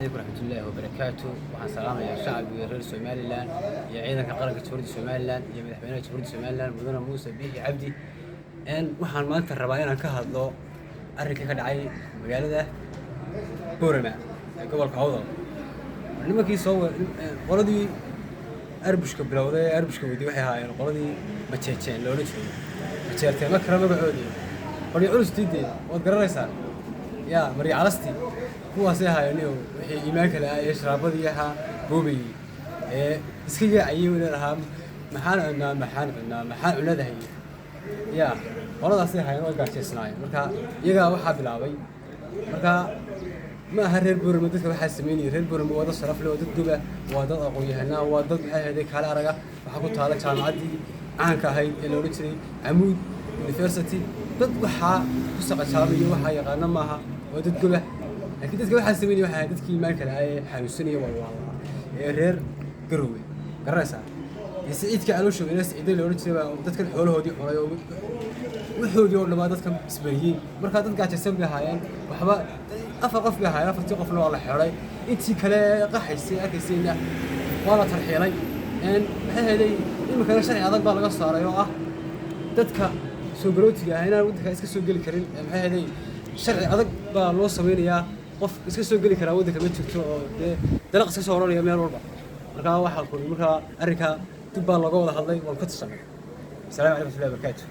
عليكم ورحمة الله وبركاته. waxaan salaamayaa shacabka reer Somaliland iyo ciidanka qaranka Jamhuuriyadda Somaliland iyo madaxweynaha Jamhuuriyadda Somaliland Mudane Muuse Biixi Cabdi. waxaan maanta rabaa inaan ka hadlo arrinka ka dhacay magaalada Boorama ee gobolka Awdal. nimankii soo qoladii arbushka bilowday arbushka wadii waxay ahaayeen qoladii majeejeen loola jeedo majeerteen ma kara magacoodii qori culus diiday waad garanaysaa yaa mari calasti kuwaas ay ahaayeen wixii iimaanka la ay sharaabadii ahaa boobay iska yaacay weeraha maxaan cunadahay yaa qoladaas ay ahaayeen oo gaarsiisnaayeen marka iyaga waxa bilaabay marka ma aha reer Boorama dadka waxa sameeyay reer Boorama wada sharaf leh oo dad duba waa dad aqoon-yahanaa waa dad waxay ahayd kala araga waxa ku taala jaamacadii caanka ahayd ee loo jiray Amuud University dad waxa ku saqajaabay waxa yaqaan maaha oo dad duba laakiin dadka waxa sameeyay waxa dadkii iimaanka la ay xanuunsanayeen walwala ee reer Garowe garaysa Saciidka Aloosho inay Saciid loo jiray dadka xoolahoodii xulay oo wuxuu dhamaa dadka isbariyay marka dadka gaajaysan bahayeen waxba afar qof bahayeen afartii qofna waa la xiray intii kale qaxaysay arkaysiina waa la tarxiilay maxay heeday imika sharci adag baa laga saaray oo ah dadka soo galootiga ah inaan waddanka iska soo gali karin maxay heeday sharci adag baa loo sameeyaa qof iska soo gali kara waddanka ma jirto oo dalaq iska soo oranaya meel walba marka waxa ku marka arrinka dib baa laga wada hadlay waan ka tashanay. Assalaamu calaykum wa rahmatullahi wa barakatuh.